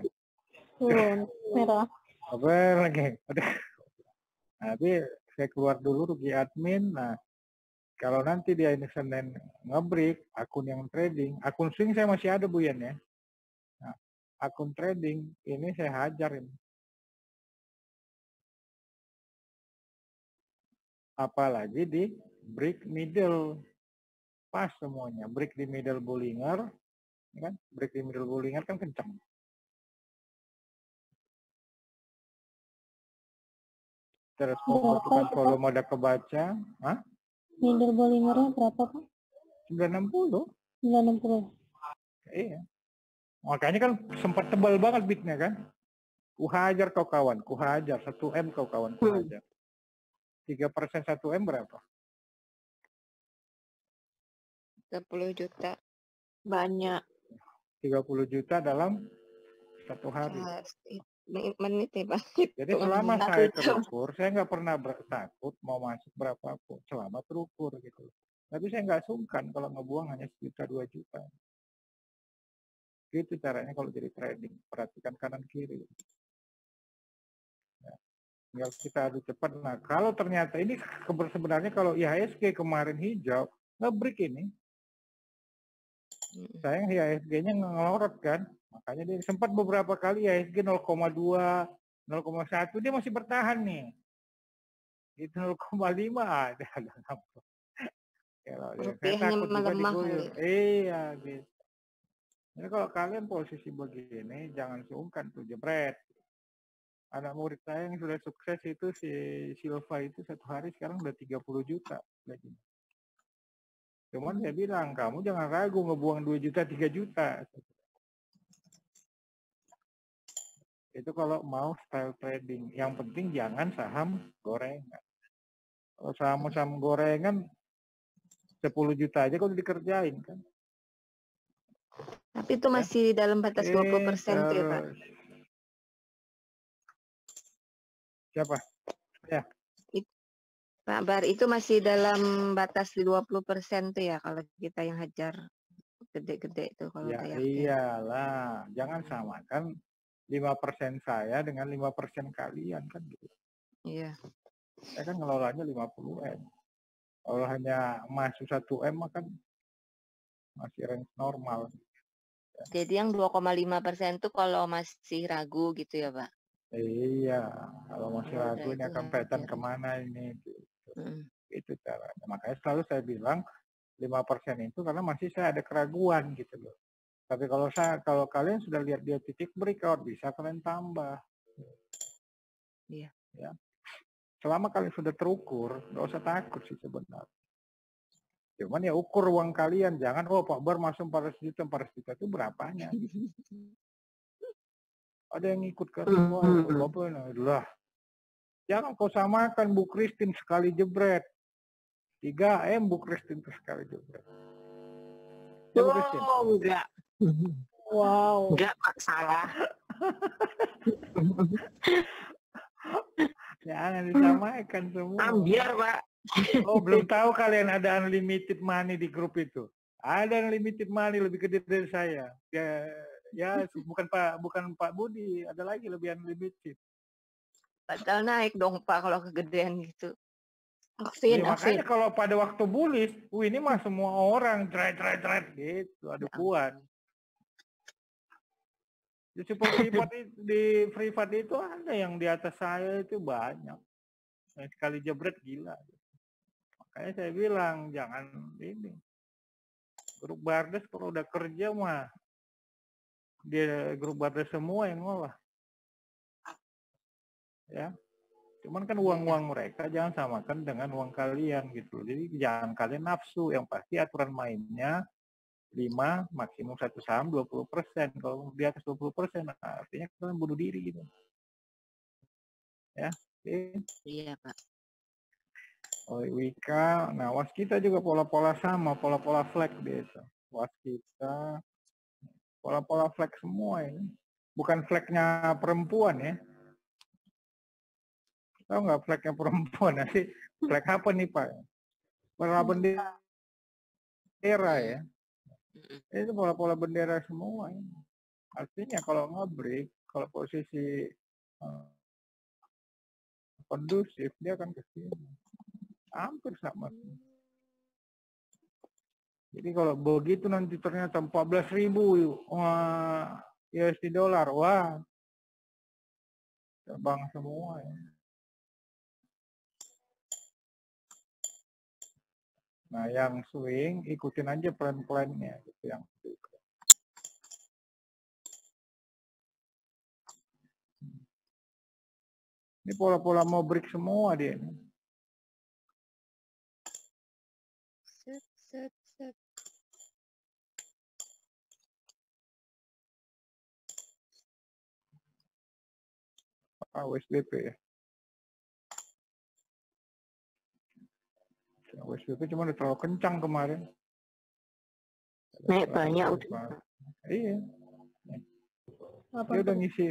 Turun, merah. Ngeper lagi, aduh. Nah, tapi saya keluar dulu rugi admin. Nah, kalau nanti dia ini Senin nge-break akun yang trading, akun swing saya masih ada Bu Yen ya. Nah, akun trading ini saya hajar ini. Apalagi di break middle, pas semuanya. Break di middle Bollinger, kan? Break di middle Bollinger kan kencang. Terus membutuhkan volume ada kebaca. Hah? Middle Bollingernya berapa Pak? 960. 960. Iya. Makanya kan sempat tebal banget bitnya kan. Kuhajar kau kawan, kuhajar 1M kau kawan, kuhajar. 3% 1M berapa? 30 juta. Banyak. 30 juta dalam satu hari. Menit ya Bang. Jadi selama saya terukur, saya nggak pernah takut mau masuk berapapun. Selama terukur gitu. Tapi saya nggak sungkan kalau ngebuang hanya 1 juta 2 juta. Gitu caranya kalau jadi trading. Perhatikan kanan kiri. Ya. Tinggal kita adu cepat. Nah kalau ternyata ini sebenarnya kalau IHSG kemarin hijau, nge-break ini. Sayang IHSG-nya ngelorot kan. Makanya dia sempat beberapa kali IHSG 0,2, 0,1 dia masih bertahan nih. Itu 0,5 ada. Rupiahnya melemah. Iya gitu. Jadi kalau kalian posisi begini jangan sungkan tuh jebret. Anak murid saya yang sudah sukses itu si Silva itu satu hari sekarang udah 30 juta lagi. Cuman saya bilang kamu jangan ragu ngebuang 2 juta 3 juta. Itu kalau mau style trading. Yang penting jangan saham gorengan. Kalau saham gorengan 10 juta aja kalau dikerjain kan. Tapi itu masih dalam batas 20% tuh ya Pak? Siapa? Ya. Pak Bar, itu masih dalam batas 20% tuh ya kalau kita yang hajar gede-gede itu kalau ya udah iyalah, jangan samakan 5% saya dengan 5% kalian kan gitu. Iya. Saya kan ngelolanya 50M. Kalau hanya masuk 1M kan masih range normal. Jadi yang 2,5% tuh kalau masih ragu gitu ya Pak? Iya, kalau masih ragu ini akan pattern kemana ini. Gitu. Itu caranya. Makanya selalu saya bilang 5% itu karena masih saya ada keraguan gitu loh. Tapi kalau kalian sudah lihat dia titik breakout bisa kalian tambah. Iya. Ya. Selama kalian sudah terukur, nggak usah takut sih sebenarnya. Cuman ya ukur uang kalian, jangan Pak Bar masuk 400 juta itu berapanya? Gitu. Ada yang ikut kan? Lah. Jangan kau samakan Bu Christine sekali jebret. 3M Bu Christine sekali jebret. Ya, Bu Christine? Oh, enggak. Wow. Enggak masalah. Jangan disamakan semua. Ambiar Pak. Oh, belum tahu kalian ada unlimited money di grup itu. Ada unlimited money lebih gede dari saya. Ya bukan Pak Budi, ada lagi lebih unlimited. Padahal naik dong Pak kalau kegedean gitu. Makanya kalau pada waktu bullish, ini mah semua orang trade gitu, ada puan. Di privat itu ada yang di atas saya itu banyak. Yang sekali jebret gila. Makanya saya bilang jangan ini. Grup Bardes kalau udah kerja mah dia grup Bardes semua yang ngolah. Ya. Cuman kan uang-uang mereka jangan samakan dengan uang kalian gitu. Jadi jangan kalian nafsu. Yang pasti aturan mainnya 5 maksimum 1 saham 20%. Kalau di atas 20% artinya kalian bunuh diri gitu. Ya. Iya Pak. Wika, nah waskita juga pola-pola sama, pola-pola flag biasa. Waskita, pola-pola flag semua ini. Bukan flagnya perempuan ya. Tahu nggak flagnya perempuan? Nanti flag apa nih Pak? Pola bendera ya. Itu pola-pola bendera semua ini. Artinya kalau nge-break, kalau posisi kondusif, dia akan ke sini. Hampir sama. Jadi kalau begitu nanti ternyata 14.000 USD dolar, wah, terbang semua ya. Nah, yang swing ikutin aja plan-plannya gitu yang ini pola-pola mau break semua dia ini. Set. USBP ya. USBP cuma udah terlalu kencang kemarin. Naik banyak udah. Iya. Dia udah ngisi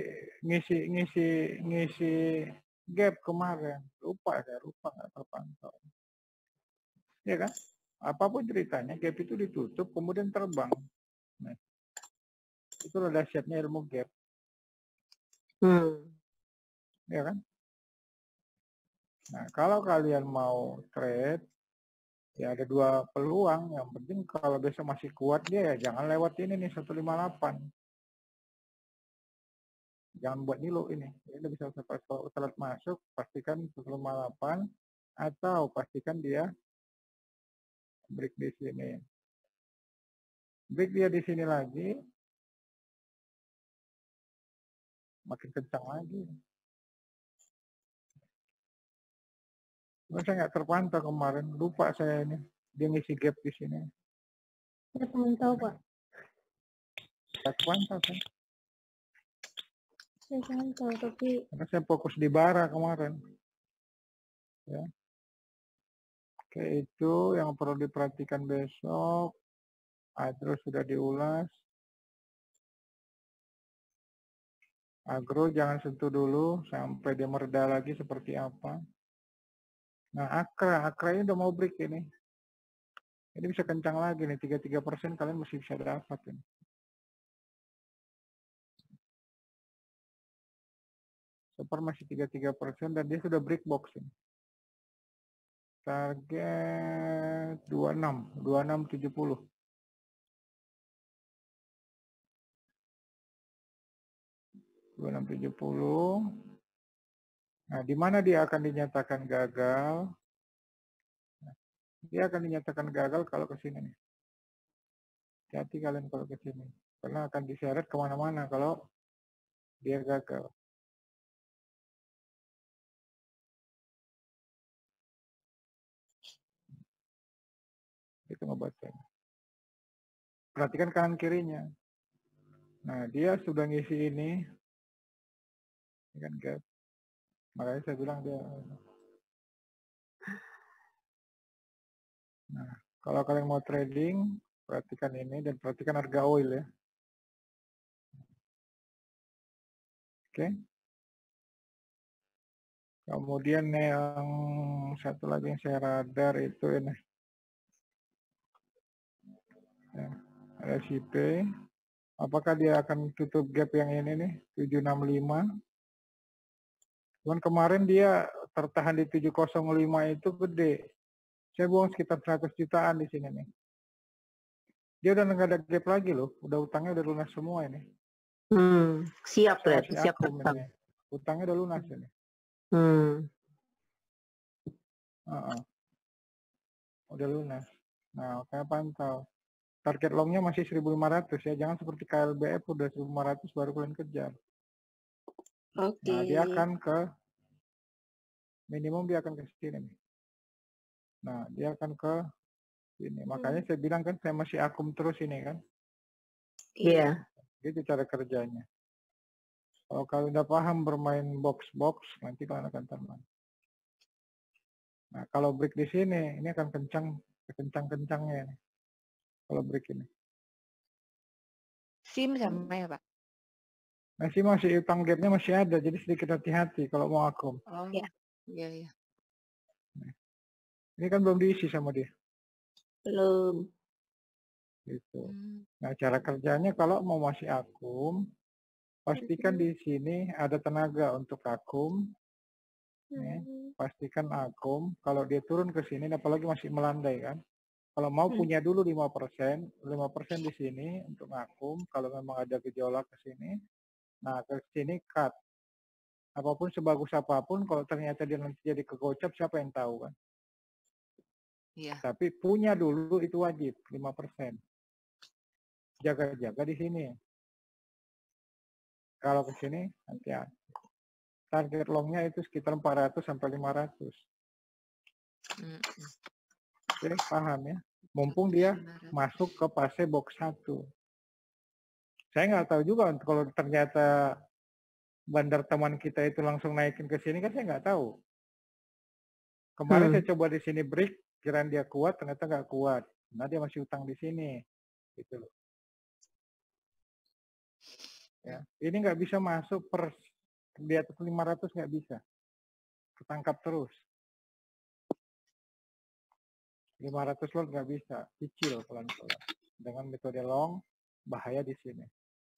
gap kemarin. Lupa nggak terpantau. Ya kan? Apapun ceritanya, gap itu ditutup kemudian terbang. Nah, itu dahsyatnya ilmu gap. Ya kan? Nah, kalau kalian mau trade, ya ada dua peluang. Yang penting kalau besok masih kuat dia ya jangan lewat ini nih 158. Jangan buat nilo ini. Ini bisa kalau telat masuk pastikan 158 atau pastikan dia break di sini. Break dia di sini lagi. Makin kencang lagi. Saya nggak terpantau kemarin, lupa saya ini. Dia ngisi gap di sini. Saya pengen tahu, Pak. Nggak terpantau kan? Saya pengen tahu, tapi... Karena saya fokus di bara kemarin. Ya. Oke, itu yang perlu diperhatikan besok. Terus sudah diulas. Agro jangan sentuh dulu sampai dia mereda lagi seperti apa. Nah, Akra ini udah mau break ini. Ini bisa kencang lagi nih, 33% kalian masih bisa dapat ini. Super masih 33% dan dia sudah break box ini. Target 2670. Nah, di mana dia akan dinyatakan gagal? Dia akan dinyatakan gagal kalau ke sini nih. Hati kalian kalau ke sini. Karena akan diseret kemana-mana kalau dia gagal. Itu ngebaca. Perhatikan kanan kirinya. Nah, dia sudah ngisi ini. Ini kan gap. Makanya saya bilang dia. Nah, kalau kalian mau trading, perhatikan ini dan perhatikan harga oil ya. Oke. Kemudian yang satu lagi yang saya radar itu ini. Ya, ada CP. Apakah dia akan tutup gap yang ini nih, 765. Cuman kemarin dia tertahan di 705 itu gede. Saya buang sekitar 100 jutaan di sini nih. Dia udah nggak ada gap lagi loh. Udah utangnya udah lunas semua ini. Siap lihat, siap ini. Utangnya udah lunas ini. Udah lunas. Nah, kayak pantau. Target longnya masih 1.500 ya. Jangan seperti KLBF udah 1.500 baru kalian kejar. Oke. Nah, dia akan ke minimum dia akan ke sini nih. Nah, dia akan ke sini. Makanya saya bilang kan saya masih akum terus ini kan. Iya. Itu cara kerjanya. Kalau kalian udah paham bermain box-box, nanti kalian akan tenang. Nah, kalau break di sini, ini akan kencang-kencangnya nih. Kalau break ini. SIM sama ya, Pak? Masih utang gapnya masih ada, jadi sedikit hati-hati kalau mau akum. Oh, iya. Ini kan belum diisi sama dia. Belum. Gitu. Nah, cara kerjanya kalau mau masih akum, pastikan di sini ada tenaga untuk akum. Pastikan akum. Kalau dia turun ke sini, apalagi masih melandai kan. Kalau mau punya dulu 5%, 5% di sini untuk akum. Kalau memang ada gejolak ke sini, nah ke sini cut. Apapun sebagus apapun, kalau ternyata dia nanti jadi kegocap, siapa yang tahu kan? Iya. Tapi punya dulu itu wajib 5%. Jaga-jaga di sini. Kalau ke sini, hati-hati. Target longnya itu sekitar 400 sampai 500. Oke, paham ya? Mumpung dia masuk ke fase box 1. Saya nggak tahu juga kalau ternyata bandar teman kita itu langsung naikin ke sini kan saya nggak tahu. Kemarin saya coba di sini break, kirain dia kuat, ternyata nggak kuat. Nah dia masih utang di sini, gitu loh. Ya, ini nggak bisa masuk di atas 500 nggak bisa, ketangkap terus. 500 lot nggak bisa, cicil pelan-pelan. Dengan metode long, bahaya di sini.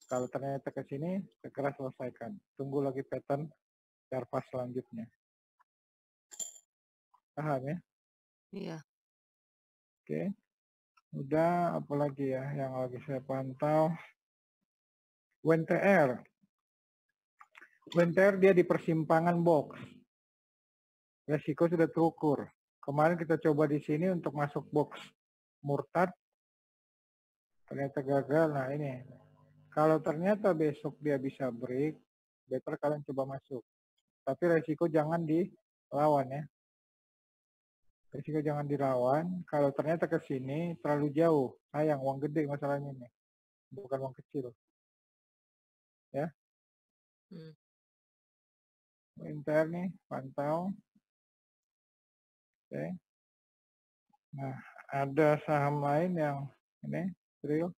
Kalau ternyata ke sini, segera selesaikan. Tunggu lagi pattern Jarvas selanjutnya. Paham ya? Iya. Oke. Udah, apalagi ya yang lagi saya pantau. WNTR. WNTR dia di persimpangan box. Resiko sudah terukur. Kemarin kita coba di sini untuk masuk box murtad. Ternyata gagal. Nah ini. Kalau ternyata besok dia bisa break, better kalian coba masuk. Tapi resiko jangan dilawan ya. Resiko jangan dilawan. Kalau ternyata ke sini terlalu jauh. Sayang, uang gede masalahnya nih. Bukan uang kecil. Ya. Inter nih, pantau. Oke. Nah, ada saham lain yang ini, real.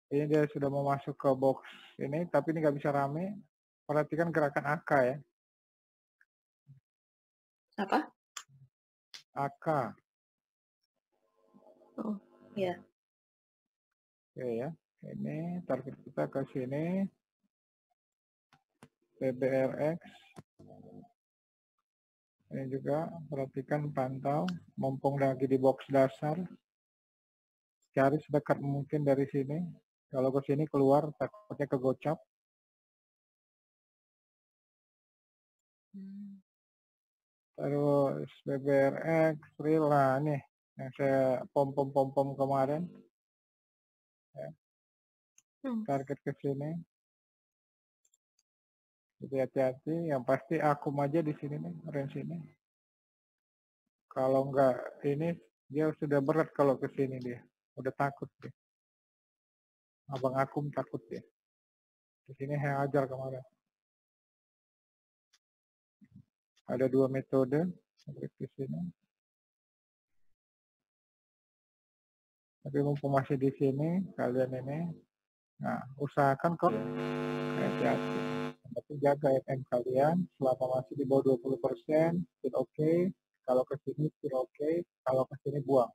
Ini dia sudah mau masuk ke box ini, tapi ini nggak bisa rame. Perhatikan gerakan AK ya. Apa? AK. Oh, ya. Oke ya. Ini target kita ke sini. PBRX. Ini juga perhatikan pantau. Mumpung lagi di box dasar. Cari sedekat mungkin dari sini. Kalau ke sini keluar takutnya kegocap. Terus BBRX, real lah nih yang saya pom-pom kemarin. Ya. Target ke sini. Jadi hati-hati, yang pasti akum aja di sini nih, range ini. Kalau enggak ini dia sudah berat kalau ke sini dia, udah takut dia. Abang akum takut dia. Di sini saya ajar kemarin. Ada 2 metode di sini. Tapi mumpung masih di sini, kalian ini, nah usahakan kok hati-hati. Tapi jaga FM kalian selama masih di bawah 20%, still oke. Kalau ke sini still oke. Kalau ke sini buang.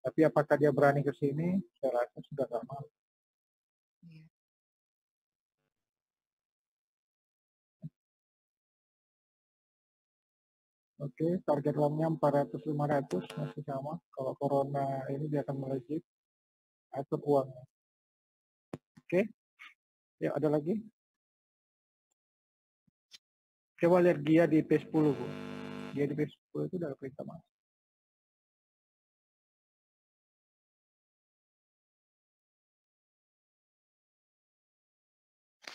Tapi apakah dia berani ke sini? Saya rasa sudah nggak mau. Oke, target longnya 400-500 masih sama. Kalau corona ini dia akan melejit. Atur uangnya. Oke, ya ada lagi. Coba lihat Gia di P10, Bu. Gia di P10 itu udah perintah masuk.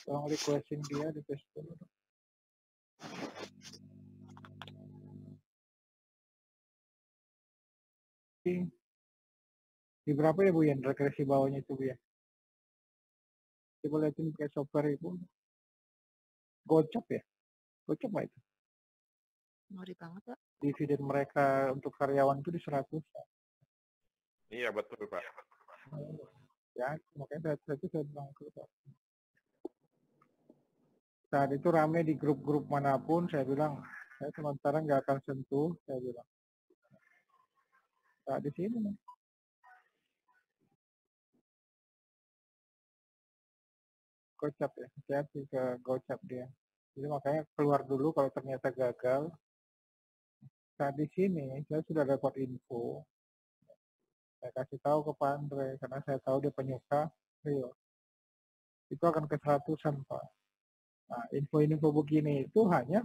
Tolong requestin dia di P10. Di berapa ya Bu ya regresi bawahnya itu Bu ya? Coba lihatin kayak software itu. Gocap ya? Gocap nggak itu? Ngeri banget, Pak. Dividen mereka untuk karyawan itu di 100. Iya betul Pak. Ya, makanya saya bilang ke Pak. Saat itu rame di grup-grup manapun, saya bilang, saya sementara nggak akan sentuh, saya bilang. Nah, di sini nih. Gocap ya, hati-hati ke gocap dia. Jadi makanya keluar dulu kalau ternyata gagal. Nah, di sini saya sudah dapat info. Saya kasih tahu ke Pak Andre karena saya tahu dia penyuka real. Itu akan ke 100-an, Pak. Nah, info-info begini itu hanya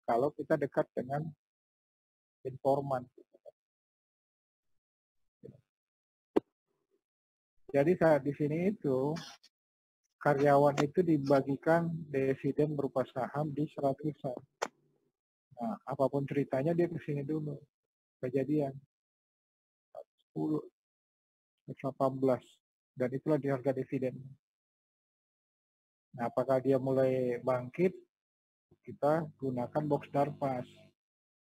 kalau kita dekat dengan informan. Jadi saat di sini itu karyawan itu dibagikan dividen berupa saham di 100-an. Nah, apapun ceritanya dia ke sini dulu. Kejadian 10, 18, dan itulah di harga dividen. Nah, apakah dia mulai bangkit? Kita gunakan box Darpas.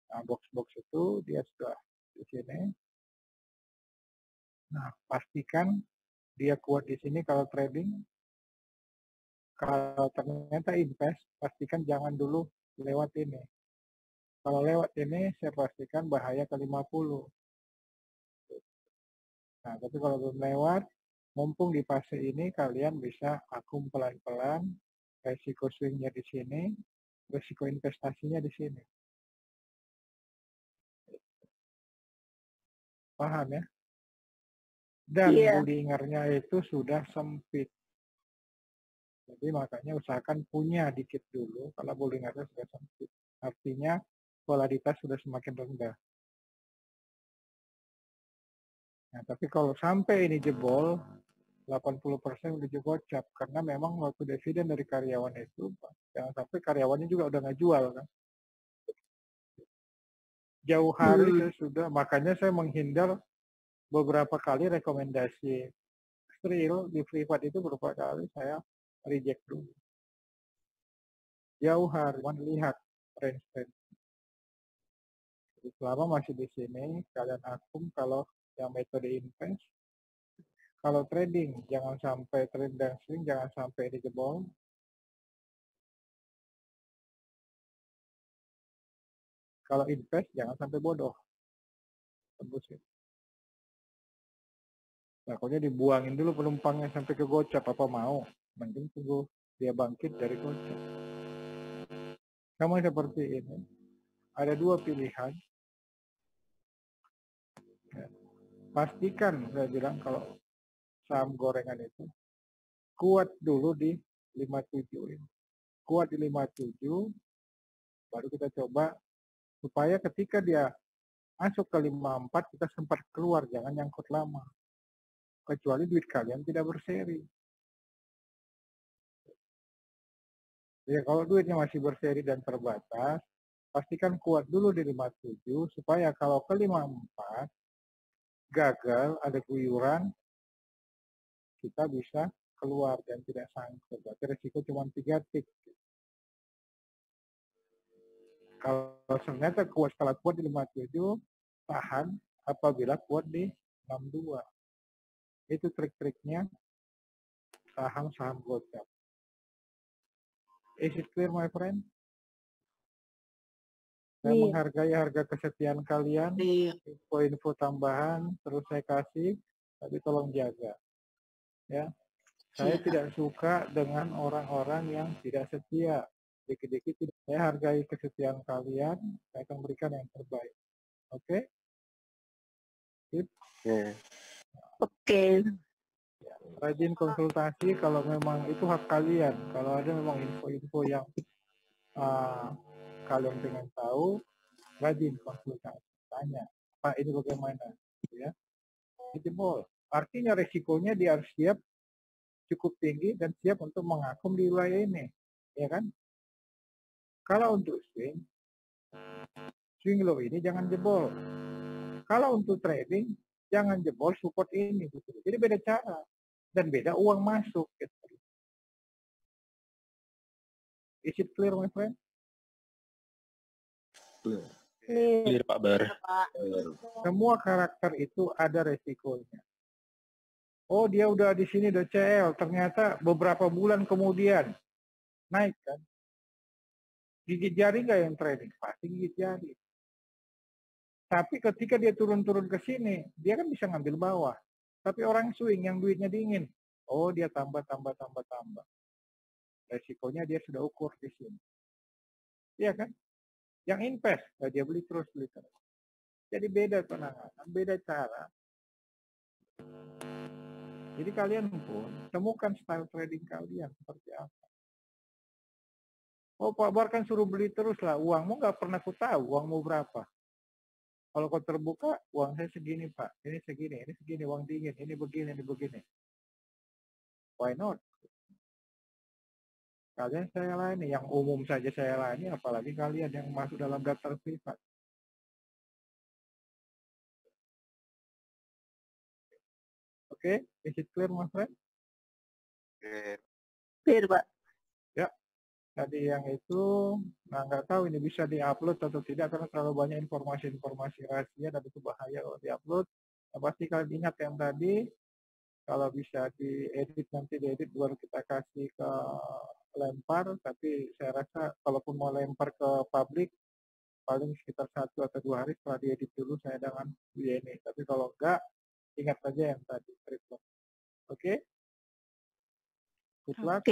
Nah, box-box itu dia sudah di sini. Nah, pastikan dia kuat di sini kalau trading. Kalau ternyata invest, pastikan jangan dulu lewat ini. Kalau lewat ini, saya pastikan bahaya ke 50. Nah, tapi kalau belum lewat, mumpung di fase ini kalian bisa akum pelan-pelan, resiko swingnya di sini, resiko investasinya di sini. Paham ya? Dan bullingernya itu sudah sempit. Jadi makanya usahakan punya dikit dulu kalau bullingernya sudah sempit. Artinya volatilitas sudah semakin rendah. Nah, tapi kalau sampai ini jebol, 80% udah gocap. Karena memang waktu dividen dari karyawan itu, jangan sampai karyawannya juga udah nggak jual kan. Jauh hari saya sudah, makanya saya menghindar beberapa kali rekomendasi Skrill di privat itu beberapa kali saya reject dulu. Jauh hari, lihat range. Selama masih di sini, kalian akum kalau yang metode invest. Kalau trading, jangan sampai trade dan swing, jangan sampai dijebol. Kalau invest, jangan sampai bodoh. Tembusin. Pokoknya dibuangin dulu penumpangnya sampai ke gocap, apa mau. Mending tunggu dia bangkit dari gocap. Sama seperti ini. Ada dua pilihan. Ya. Pastikan, saya bilang, kalau saham gorengan itu kuat dulu di 57 ini. Kuat di 57, baru kita coba supaya ketika dia masuk ke 54 kita sempat keluar, jangan nyangkut lama. Kecuali duit kalian tidak berseri. Ya kalau duitnya masih berseri dan terbatas, pastikan kuat dulu di 57 supaya kalau ke 54 gagal, ada guyuran, kita bisa keluar dan tidak sangkut. Berarti resiko cuma 3 tick. Kalau ternyata kuat, skala kuat di 57, tahan apabila kuat di 62. Itu trik-triknya saham-saham gocap. Is it clear, my friend? Saya menghargai harga kesetiaan kalian, info-info tambahan terus saya kasih, tapi tolong jaga. Ya, saya tidak suka dengan orang-orang yang tidak setia. Dikit-dikit tidak. Saya hargai kesetiaan kalian, saya akan berikan yang terbaik. Oke? Sip? Oke. Ya, rajin konsultasi kalau memang itu hak kalian. Kalau ada memang info-info yang kalian pengen tahu, rajin konsultasi. Tanya, Pak ini bagaimana? Ya, jebol. Artinya resikonya dia harus siap cukup tinggi dan siap untuk mengakum di wilayah ini. Ya kan? Kalau untuk swing low ini jangan jebol. Kalau untuk trading, jangan jebol support ini. Gitu. Jadi beda cara. Dan beda uang masuk. Gitu. Is it clear, my friend? Clear, Pak Bar. Semua karakter itu ada resikonya. Oh, dia udah di sini udah CL. Ternyata beberapa bulan kemudian naik kan. Gigit jari nggak yang trading? Pasti gigit jari. Tapi ketika dia turun-turun ke sini, dia kan bisa ngambil bawah. Tapi orang swing yang duitnya dingin, oh dia tambah. Resikonya dia sudah ukur di sini. Iya kan? Yang invest, dia beli terus. Jadi beda penanganan, beda cara. Jadi kalian pun temukan style trading kalian seperti apa. Oh Pak Bar kan suruh beli terus lah, uangmu nggak pernah ku tahu uangmu berapa. Kalau kau terbuka, uang saya segini Pak, ini segini, uang dingin, ini begini. Why not? Kalian saya layani, yang umum saja saya layani, apalagi kalian yang masuk dalam daftar privat. Oke, is it clear, my friend? Clear, Pak. Ya, tadi yang itu, nah nggak tahu ini bisa diupload atau tidak, karena terlalu banyak informasi rahasia dan itu bahaya kalau diupload. Nah, pasti kalian ingat yang tadi, kalau bisa diedit, nanti diedit baru kita kasih ke lempar, tapi saya rasa kalaupun mau lempar ke publik, paling sekitar 1 atau 2 hari setelah diedit dulu saya dengan ini. Tapi kalau enggak, ingat saja yang tadi. Oke? Good luck.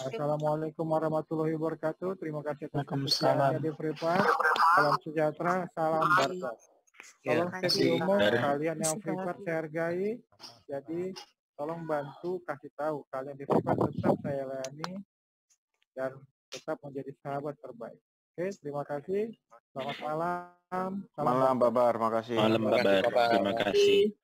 Assalamualaikum warahmatullahi wabarakatuh. Terima kasih atas kepercayaannya di Privat. Salam sejahtera, salam barokah. Tolong stay umum, kalian yang Privat saya hargai. Jadi tolong bantu kasih tahu kalian di Privat tetap saya layani dan tetap menjadi sahabat terbaik. Oke, terima kasih. Selamat malam. Malam, Babar. Makasih. Malam, Babar. Terima kasih.